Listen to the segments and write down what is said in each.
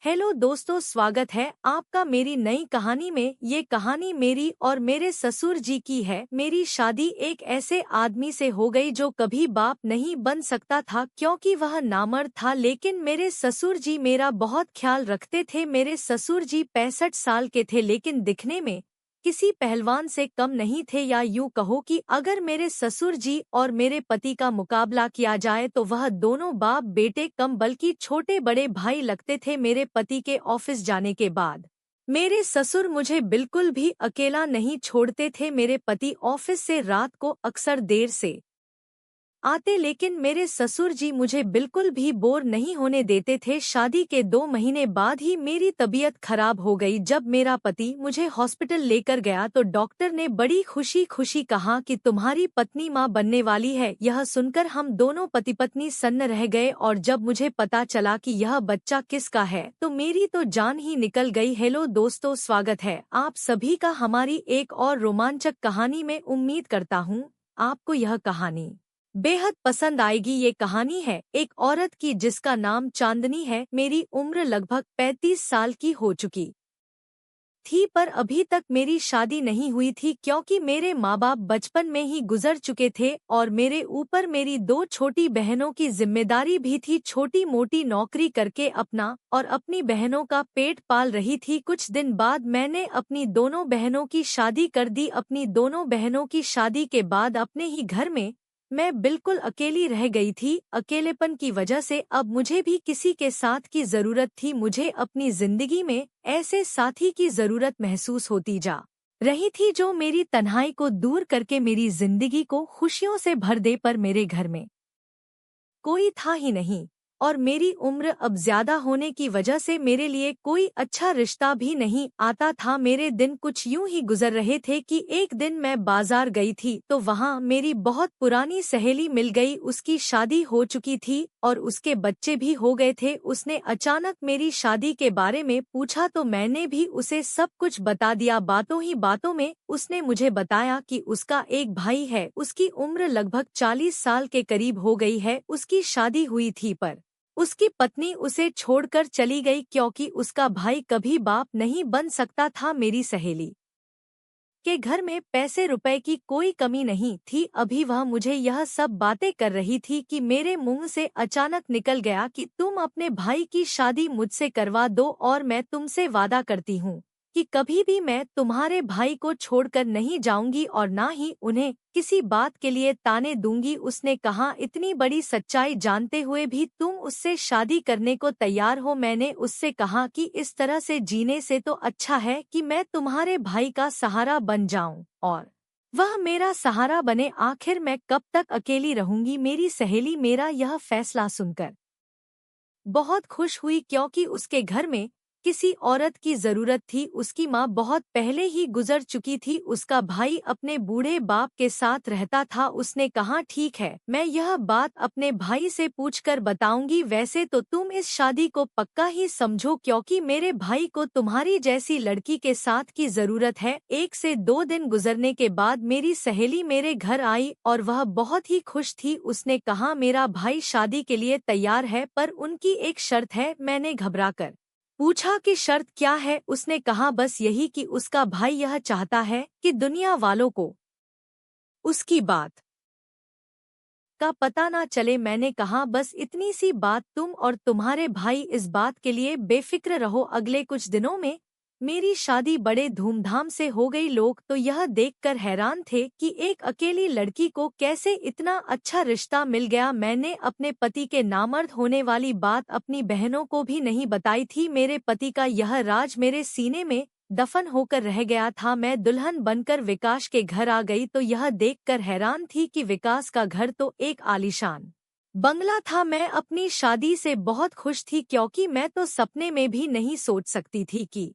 Hello दोस्तों, स्वागत है आपका मेरी नई कहानी में। ये कहानी मेरी और मेरे ससुर जी की है। मेरी शादी एक ऐसे आदमी से हो गई जो कभी बाप नहीं बन सकता था क्योंकि वह नामर्द था, लेकिन मेरे ससुर जी मेरा बहुत ख्याल रखते थे। मेरे ससुर जी 65 साल के थे, लेकिन दिखने में किसी पहलवान से कम नहीं थे, या यूं कहो कि अगर मेरे ससुर जी और मेरे पति का मुकाबला किया जाए तो वह दोनों बाप बेटे कम बल्कि छोटे बड़े भाई लगते थे। मेरे पति के ऑफिस जाने के बाद मेरे ससुर मुझे बिल्कुल भी अकेला नहीं छोड़ते थे। मेरे पति ऑफिस से रात को अक्सर देर से आते, लेकिन मेरे ससुर जी मुझे बिल्कुल भी बोर नहीं होने देते थे। शादी के 2 महीने बाद ही मेरी तबीयत खराब हो गई। जब मेरा पति मुझे हॉस्पिटल लेकर गया तो डॉक्टर ने बड़ी खुशी खुशी कहा कि तुम्हारी पत्नी मां बनने वाली है। यह सुनकर हम दोनों पति पत्नी सन्न रह गए, और जब मुझे पता चला कि यह बच्चा किसका है तो मेरी तो जान ही निकल गई। हेलो दोस्तों, स्वागत है आप सभी का हमारी एक और रोमांचक कहानी में। उम्मीद करता हूँ आपको यह कहानी बेहद पसंद आएगी। ये कहानी है एक औरत की जिसका नाम चांदनी है। मेरी उम्र लगभग 35 साल की हो चुकी थी, पर अभी तक मेरी शादी नहीं हुई थी क्योंकि मेरे माँ बाप बचपन में ही गुजर चुके थे और मेरे ऊपर मेरी 2 छोटी बहनों की जिम्मेदारी भी थी। छोटी मोटी नौकरी करके अपना और अपनी बहनों का पेट पाल रही थी। कुछ दिन बाद मैंने अपनी दोनों बहनों की शादी कर दी। अपनी दोनों बहनों की शादी के बाद अपने ही घर में मैं बिल्कुल अकेली रह गई थी। अकेलेपन की वजह से अब मुझे भी किसी के साथ की जरूरत थी। मुझे अपनी जिंदगी में ऐसे साथी की जरूरत महसूस होती जा रही थी जो मेरी तन्हाई को दूर करके मेरी जिंदगी को खुशियों से भर दे, पर मेरे घर में कोई था ही नहीं, और मेरी उम्र अब ज्यादा होने की वजह से मेरे लिए कोई अच्छा रिश्ता भी नहीं आता था। मेरे दिन कुछ यूं ही गुजर रहे थे कि एक दिन मैं बाजार गई थी तो वहां मेरी बहुत पुरानी सहेली मिल गई। उसकी शादी हो चुकी थी और उसके बच्चे भी हो गए थे। उसने अचानक मेरी शादी के बारे में पूछा तो मैंने भी उसे सब कुछ बता दिया। बातों ही बातों में उसने मुझे बताया कि उसका एक भाई है। उसकी उम्र लगभग 40 साल के करीब हो गई है। उसकी शादी हुई थी पर उसकी पत्नी उसे छोड़कर चली गई क्योंकि उसका भाई कभी बाप नहीं बन सकता था। मेरी सहेली के घर में पैसे रुपए की कोई कमी नहीं थी। अभी वह मुझे यह सब बातें कर रही थी कि मेरे मुंह से अचानक निकल गया कि तुम अपने भाई की शादी मुझसे करवा दो, और मैं तुमसे वादा करती हूँ कि कभी भी मैं तुम्हारे भाई को छोड़कर नहीं जाऊंगी और ना ही उन्हें किसी बात के लिए ताने दूंगी। उसने कहा, इतनी बड़ी सच्चाई जानते हुए भी तुम उससे शादी करने को तैयार हो? मैंने उससे कहा कि इस तरह से जीने से तो अच्छा है कि मैं तुम्हारे भाई का सहारा बन जाऊं और वह मेरा सहारा बने। आखिर मैं कब तक अकेली रहूंगी? मेरी सहेली मेरा यह फैसला सुनकर बहुत खुश हुई क्योंकि उसके घर में किसी औरत की जरूरत थी। उसकी माँ बहुत पहले ही गुजर चुकी थी। उसका भाई अपने बूढ़े बाप के साथ रहता था। उसने कहा, ठीक है, मैं यह बात अपने भाई से पूछकर बताऊंगी। वैसे तो तुम इस शादी को पक्का ही समझो क्योंकि मेरे भाई को तुम्हारी जैसी लड़की के साथ की जरूरत है। 1 से 2 दिन गुजरने के बाद मेरी सहेली मेरे घर आई और वह बहुत ही खुश थी। उसने कहा, मेरा भाई शादी के लिए तैयार है, पर उनकी एक शर्त है। मैंने घबराकर पूछा कि शर्त क्या है? उसने कहा, बस यही कि उसका भाई यह चाहता है कि दुनिया वालों को उसकी बात का पता ना चले। मैंने कहा, बस इतनी सी बात, तुम और तुम्हारे भाई इस बात के लिए बेफिक्र रहो। अगले कुछ दिनों में मेरी शादी बड़े धूमधाम से हो गई। लोग तो यह देखकर हैरान थे कि एक अकेली लड़की को कैसे इतना अच्छा रिश्ता मिल गया। मैंने अपने पति के नामर्द होने वाली बात अपनी बहनों को भी नहीं बताई थी। मेरे पति का यह राज मेरे सीने में दफन होकर रह गया था। मैं दुल्हन बनकर विकास के घर आ गई तो यह देखकर हैरान थी कि विकास का घर तो एक आलीशान बंगला था। मैं अपनी शादी से बहुत खुश थी क्योंकि मैं तो सपने में भी नहीं सोच सकती थी कि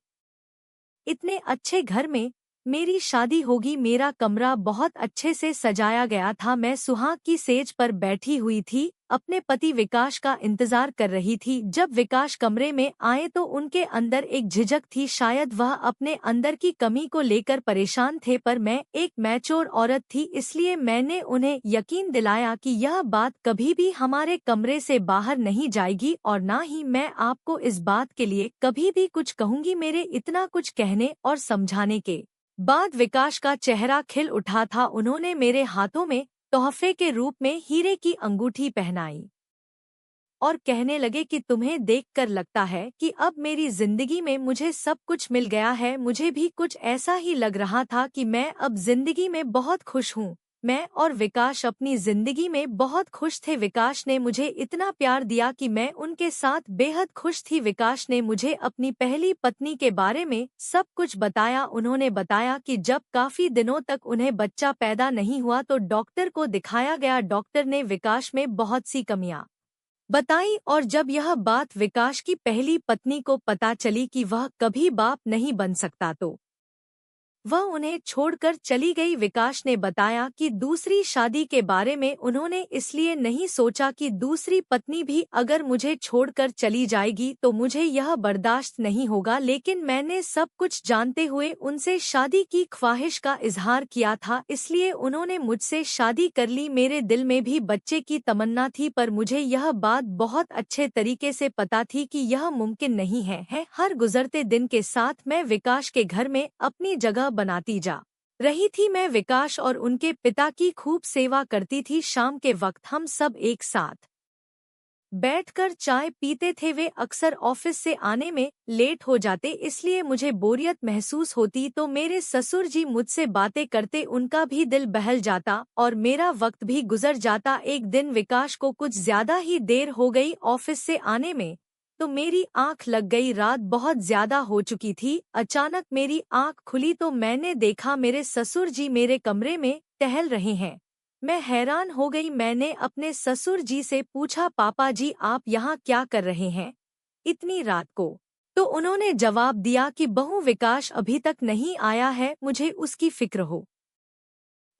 इतने अच्छे घर में मेरी शादी होगी। मेरा कमरा बहुत अच्छे से सजाया गया था। मैं सुहाग की सेज पर बैठी हुई थी, अपने पति विकास का इंतजार कर रही थी। जब विकास कमरे में आए तो उनके अंदर एक झिझक थी। शायद वह अपने अंदर की कमी को लेकर परेशान थे, पर मैं एक मैच्योर औरत थी, इसलिए मैंने उन्हें यकीन दिलाया कि यह बात कभी भी हमारे कमरे से बाहर नहीं जाएगी और ना ही मैं आपको इस बात के लिए कभी भी कुछ कहूंगी। मेरे इतना कुछ कहने और समझाने के बाद विकास का चेहरा खिल उठा था। उन्होंने मेरे हाथों में तोहफे के रूप में हीरे की अंगूठी पहनाई और कहने लगे कि तुम्हें देखकर लगता है कि अब मेरी जिंदगी में मुझे सब कुछ मिल गया है। मुझे भी कुछ ऐसा ही लग रहा था कि मैं अब जिंदगी में बहुत खुश हूँ। मैं और विकास अपनी जिंदगी में बहुत खुश थे। विकास ने मुझे इतना प्यार दिया कि मैं उनके साथ बेहद खुश थी। विकास ने मुझे अपनी पहली पत्नी के बारे में सब कुछ बताया। उन्होंने बताया कि जब काफी दिनों तक उन्हें बच्चा पैदा नहीं हुआ तो डॉक्टर को दिखाया गया। डॉक्टर ने विकास में बहुत सी कमियां बताई और जब यह बात विकास की पहली पत्नी को पता चली कि वह कभी बाप नहीं बन सकता तो वह उन्हें छोड़कर चली गई। विकास ने बताया कि दूसरी शादी के बारे में उन्होंने इसलिए नहीं सोचा कि दूसरी पत्नी भी अगर मुझे छोड़कर चली जाएगी तो मुझे यह बर्दाश्त नहीं होगा, लेकिन मैंने सब कुछ जानते हुए उनसे शादी की ख्वाहिश का इजहार किया था, इसलिए उन्होंने मुझसे शादी कर ली। मेरे दिल में भी बच्चे की तमन्ना थी, पर मुझे यह बात बहुत अच्छे तरीके से पता थी कि यह मुमकिन नहीं है। हर गुजरते दिन के साथ मैं विकास के घर में अपनी जगह बनाती जा रही थी। मैं विकास और उनके पिता की खूब सेवा करती थी। शाम के वक्त हम सब एक साथ बैठकर चाय पीते थे। वे अक्सर ऑफिस से आने में लेट हो जाते, इसलिए मुझे बोरियत महसूस होती तो मेरे ससुर जी मुझसे बातें करते। उनका भी दिल बहल जाता और मेरा वक्त भी गुजर जाता। एक दिन विकास को कुछ ज्यादा ही देर हो गई ऑफिस से आने में, तो मेरी आंख लग गई। रात बहुत ज्यादा हो चुकी थी। अचानक मेरी आंख खुली तो मैंने देखा मेरे ससुर जी मेरे कमरे में टहल रहे हैं। मैं हैरान हो गई। मैंने अपने ससुर जी से पूछा, पापा जी आप यहाँ क्या कर रहे हैं इतनी रात को? तो उन्होंने जवाब दिया कि बहू विकास अभी तक नहीं आया है, मुझे उसकी फिक्र हो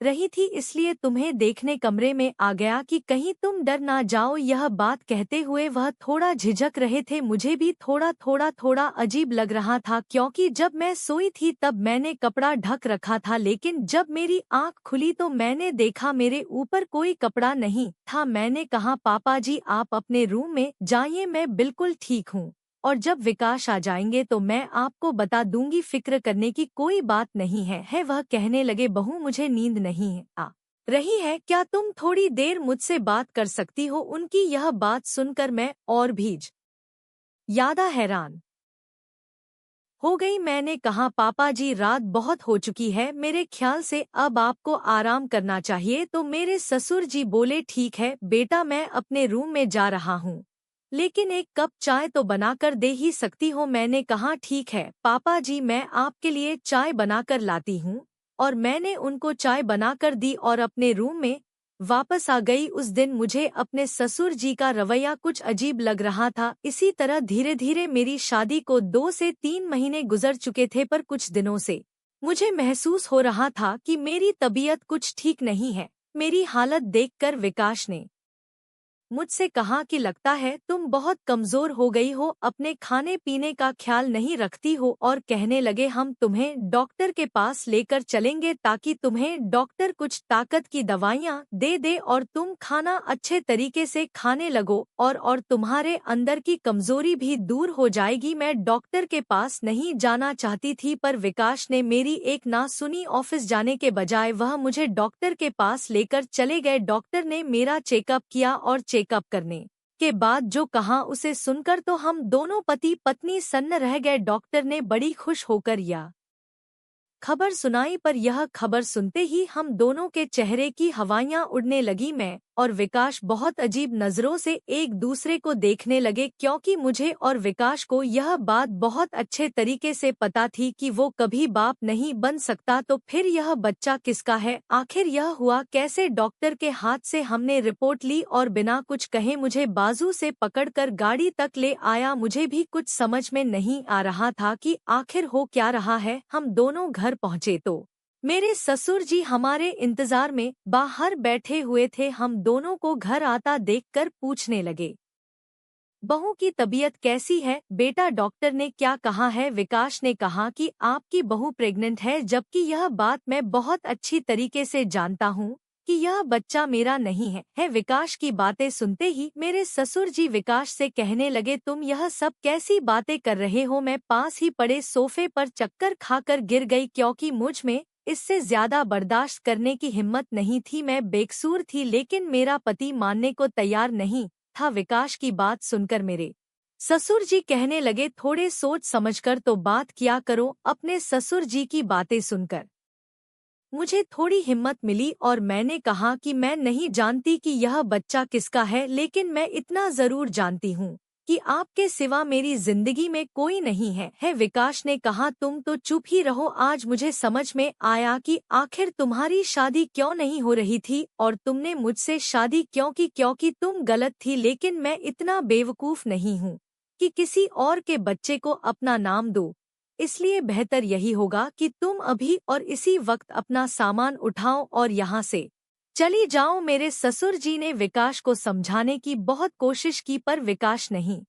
रही थी, इसलिए तुम्हें देखने कमरे में आ गया कि कहीं तुम डर ना जाओ। यह बात कहते हुए वह थोड़ा झिझक रहे थे। मुझे भी थोड़ा अजीब लग रहा था, क्योंकि जब मैं सोई थी तब मैंने कपड़ा ढक रखा था, लेकिन जब मेरी आंख खुली तो मैंने देखा मेरे ऊपर कोई कपड़ा नहीं था। मैंने कहा, पापा जी आप अपने रूम में जाइए, मैं बिल्कुल ठीक हूँ और जब विकास आ जाएंगे तो मैं आपको बता दूंगी, फिक्र करने की कोई बात नहीं है। वह कहने लगे, बहू मुझे नींद नहीं आ रही है, क्या तुम थोड़ी देर मुझसे बात कर सकती हो? उनकी यह बात सुनकर मैं और भी ज्यादा हैरान हो गई। मैंने कहा, पापा जी रात बहुत हो चुकी है, मेरे ख्याल से अब आपको आराम करना चाहिए। तो मेरे ससुर जी बोले, ठीक है बेटा, मैं अपने रूम में जा रहा हूँ, लेकिन एक कप चाय तो बनाकर दे ही सकती हो। मैंने कहा, ठीक है पापा जी, मैं आपके लिए चाय बनाकर लाती हूँ। और मैंने उनको चाय बनाकर दी और अपने रूम में वापस आ गई। उस दिन मुझे अपने ससुर जी का रवैया कुछ अजीब लग रहा था। इसी तरह धीरे धीरे मेरी शादी को 2 से 3 महीने गुजर चुके थे, पर कुछ दिनों से मुझे महसूस हो रहा था कि मेरी तबीयत कुछ ठीक नहीं है। मेरी हालत देखकर विकास ने मुझसे कहा कि लगता है तुम बहुत कमजोर हो गई हो, अपने खाने पीने का ख्याल नहीं रखती हो, और कहने लगे हम तुम्हें डॉक्टर के पास लेकर चलेंगे ताकि तुम्हें डॉक्टर कुछ ताकत की दवाइयाँ दे दे और तुम खाना अच्छे तरीके से खाने लगो और तुम्हारे अंदर की कमजोरी भी दूर हो जाएगी। मैं डॉक्टर के पास नहीं जाना चाहती थी, पर विकास ने मेरी एक ना सुनी। ऑफिस जाने के बजाय वह मुझे डॉक्टर के पास लेकर चले गए। डॉक्टर ने मेरा चेकअप किया और चेकअप करने के बाद जो कहा उसे सुनकर तो हम दोनों पति पत्नी सन्न रह गए। डॉक्टर ने बड़ी खुश होकर यह खबर सुनाई, पर यह खबर सुनते ही हम दोनों के चेहरे की हवाइयां उड़ने लगी। मैं और विकास बहुत अजीब नजरों से एक दूसरे को देखने लगे, क्योंकि मुझे और विकास को यह बात बहुत अच्छे तरीके से पता थी कि वो कभी बाप नहीं बन सकता। तो फिर यह बच्चा किसका है? आखिर यह हुआ कैसे? डॉक्टर के हाथ से हमने रिपोर्ट ली और बिना कुछ कहे मुझे बाजू से पकड़कर गाड़ी तक ले आया। मुझे भी कुछ समझ में नहीं आ रहा था कि आखिर हो क्या रहा है। हम दोनों घर पहुंचे तो मेरे ससुर जी हमारे इंतजार में बाहर बैठे हुए थे। हम दोनों को घर आता देखकर पूछने लगे, बहू की तबीयत कैसी है बेटा? डॉक्टर ने क्या कहा है? विकास ने कहा कि आपकी बहू प्रेग्नेंट है, जबकि यह बात मैं बहुत अच्छी तरीके से जानता हूँ कि यह बच्चा मेरा नहीं है। विकास की बातें सुनते ही मेरे ससुर जी विकास से कहने लगे, तुम यह सब कैसी बातें कर रहे हो? मैं पास ही पड़े सोफे पर चक्कर खाकर गिर गई, क्योंकि मुझ में इससे ज्यादा बर्दाश्त करने की हिम्मत नहीं थी। मैं बेकसूर थी, लेकिन मेरा पति मानने को तैयार नहीं था। विकास की बात सुनकर मेरे ससुर जी कहने लगे, थोड़े सोच समझकर तो बात किया करो। अपने ससुर जी की बातें सुनकर मुझे थोड़ी हिम्मत मिली और मैंने कहा कि मैं नहीं जानती कि यह बच्चा किसका है, लेकिन मैं इतना जरूर जानती हूँ कि आपके सिवा मेरी जिंदगी में कोई नहीं है। विकास ने कहा, तुम तो चुप ही रहो। आज मुझे समझ में आया कि आखिर तुम्हारी शादी क्यों नहीं हो रही थी और तुमने मुझसे शादी क्यों की, क्योंकि तुम गलत थी। लेकिन मैं इतना बेवकूफ नहीं हूँ कि किसी और के बच्चे को अपना नाम दो। इसलिए बेहतर यही होगा कि तुम अभी और इसी वक्त अपना सामान उठाओ और यहाँ से चली जाओ। मेरे ससुर जी ने विकास को समझाने की बहुत कोशिश की, पर विकास नहीं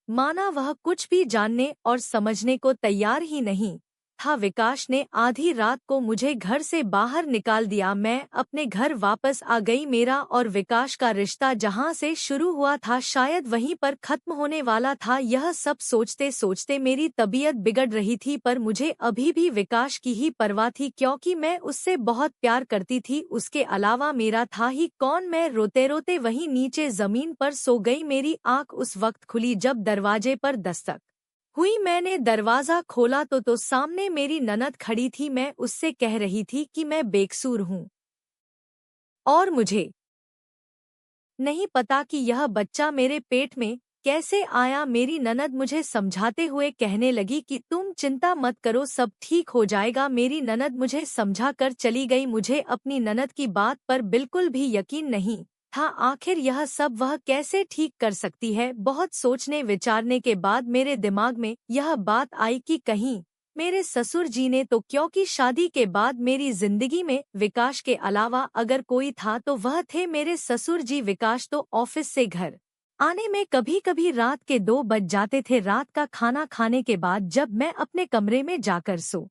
माना। वह कुछ भी जानने और समझने को तैयार ही नहीं था। विकास ने आधी रात को मुझे घर से बाहर निकाल दिया। मैं अपने घर वापस आ गई। मेरा और विकास का रिश्ता जहां से शुरू हुआ था शायद वहीं पर खत्म होने वाला था। यह सब सोचते सोचते मेरी तबीयत बिगड़ रही थी, पर मुझे अभी भी विकास की ही परवाह थी, क्योंकि मैं उससे बहुत प्यार करती थी। उसके अलावा मेरा था ही कौन? मैं रोते रोते वहीं नीचे जमीन पर सो गई। मेरी आंख उस वक्त खुली जब दरवाजे पर दस्तक हुई। मैंने दरवाजा खोला तो सामने मेरी ननद खड़ी थी। मैं उससे कह रही थी कि मैं बेकसूर हूँ और मुझे नहीं पता कि यह बच्चा मेरे पेट में कैसे आया। मेरी ननद मुझे समझाते हुए कहने लगी कि तुम चिंता मत करो, सब ठीक हो जाएगा। मेरी ननद मुझे समझा कर चली गई। मुझे अपनी ननद की बात पर बिल्कुल भी यकीन नहीं था। आखिर यह सब वह कैसे ठीक कर सकती है? बहुत सोचने विचारने के बाद मेरे दिमाग में यह बात आई कि कहीं मेरे ससुर जी ने तो, क्योंकि शादी के बाद मेरी जिंदगी में विकास के अलावा अगर कोई था तो वह थे मेरे ससुर जी। विकास तो ऑफिस से घर आने में कभी कभी रात के 2 बज जाते थे। रात का खाना खाने के बाद जब मैं अपने कमरे में जाकर सो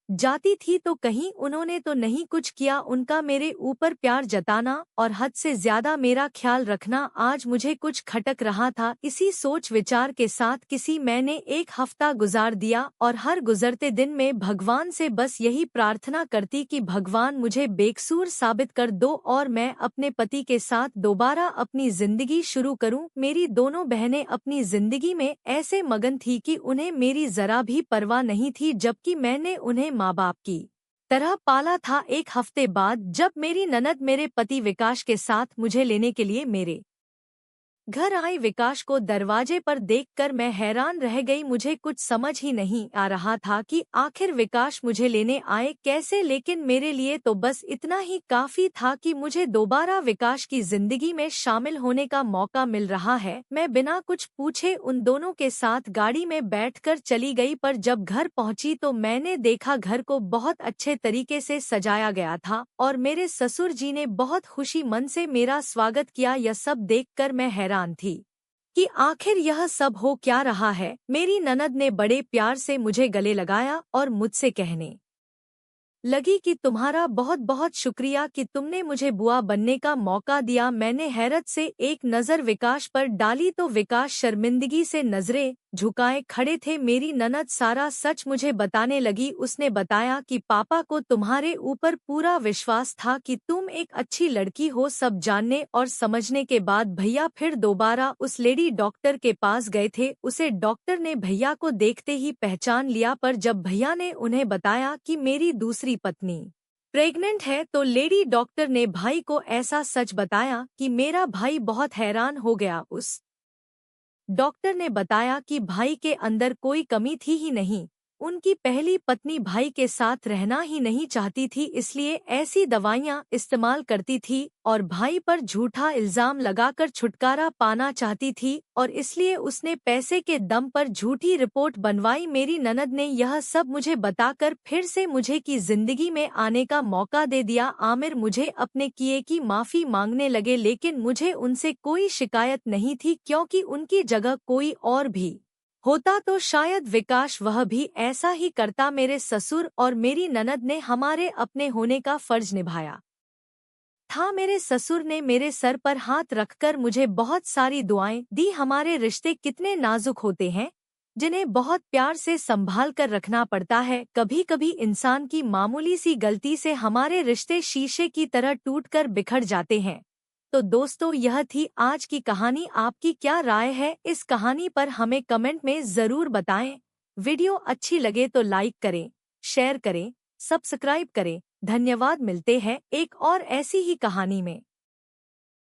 जाती थी तो कहीं उन्होंने तो नहीं कुछ किया। उनका मेरे ऊपर प्यार जताना और हद से ज्यादा मेरा ख्याल रखना आज मुझे कुछ खटक रहा था। इसी सोच विचार के साथ मैंने 1 हफ्ता गुजार दिया और हर गुजरते दिन में भगवान से बस यही प्रार्थना करती कि भगवान मुझे बेकसूर साबित कर दो और मैं अपने पति के साथ दोबारा अपनी जिंदगी शुरू करूं। मेरी दोनों बहनें अपनी जिंदगी में ऐसे मगन थी कि उन्हें मेरी जरा भी परवाह नहीं थी, जबकि मैंने उन्हें माँ बाप की तरह पाला था। 1 हफ्ते बाद जब मेरी ननद मेरे पति विकास के साथ मुझे लेने के लिए मेरे घर आई, विकास को दरवाजे पर देखकर मैं हैरान रह गई। मुझे कुछ समझ ही नहीं आ रहा था कि आखिर विकास मुझे लेने आए कैसे, लेकिन मेरे लिए तो बस इतना ही काफी था कि मुझे दोबारा विकास की जिंदगी में शामिल होने का मौका मिल रहा है। मैं बिना कुछ पूछे उन दोनों के साथ गाड़ी में बैठकर चली गई, पर जब घर पहुंची तो मैंने देखा घर को बहुत अच्छे तरीके से सजाया गया था और मेरे ससुर जी ने बहुत खुशी मन से मेरा स्वागत किया। यह सब देखकर मैं हैरान थी कि आखिर यह सब हो क्या रहा है। मेरी ननद ने बड़े प्यार से मुझे गले लगाया और मुझसे कहने लगी कि तुम्हारा बहुत बहुत शुक्रिया कि तुमने मुझे बुआ बनने का मौका दिया। मैंने हैरत से एक नज़र विकास पर डाली तो विकास शर्मिंदगी से नजरें झुकाए खड़े थे। मेरी ननद सारा सच मुझे बताने लगी। उसने बताया कि पापा को तुम्हारे ऊपर पूरा विश्वास था कि तुम एक अच्छी लड़की हो। सब जानने और समझने के बाद भैया फिर दोबारा उस लेडी डॉक्टर के पास गए थे। उसे डॉक्टर ने भैया को देखते ही पहचान लिया, पर जब भैया ने उन्हें बताया कि मेरी दूसरी पत्नी प्रेग्नेंट है तो लेडी डॉक्टर ने भाई को ऐसा सच बताया कि मेरा भाई बहुत हैरान हो गया। उस डॉक्टर ने बताया कि भाई के अंदर कोई कमी थी ही नहीं। उनकी पहली पत्नी भाई के साथ रहना ही नहीं चाहती थी, इसलिए ऐसी दवाइयां इस्तेमाल करती थी और भाई पर झूठा इल्जाम लगाकर छुटकारा पाना चाहती थी और इसलिए उसने पैसे के दम पर झूठी रिपोर्ट बनवाई। मेरी ननद ने यह सब मुझे बताकर फिर से मुझे की जिंदगी में आने का मौका दे दिया। आमिर मुझे अपने किए की माफी मांगने लगे, लेकिन मुझे उनसे कोई शिकायत नहीं थी क्योंकि उनकी जगह कोई और भी होता तो शायद विकास वह भी ऐसा ही करता। मेरे ससुर और मेरी ननद ने हमारे अपने होने का फर्ज निभाया था। मेरे ससुर ने मेरे सर पर हाथ रखकर मुझे बहुत सारी दुआएं दी। हमारे रिश्ते कितने नाजुक होते हैं, जिन्हें बहुत प्यार से संभाल कर रखना पड़ता है। कभी कभी इंसान की मामूली सी गलती से हमारे रिश्ते शीशे की तरह टूटकर बिखर जाते हैं। तो दोस्तों, यह थी आज की कहानी। आपकी क्या राय है इस कहानी पर हमें कमेंट में ज़रूर बताएं। वीडियो अच्छी लगे तो लाइक करें, शेयर करें, सब्सक्राइब करें। धन्यवाद। मिलते हैं एक और ऐसी ही कहानी में।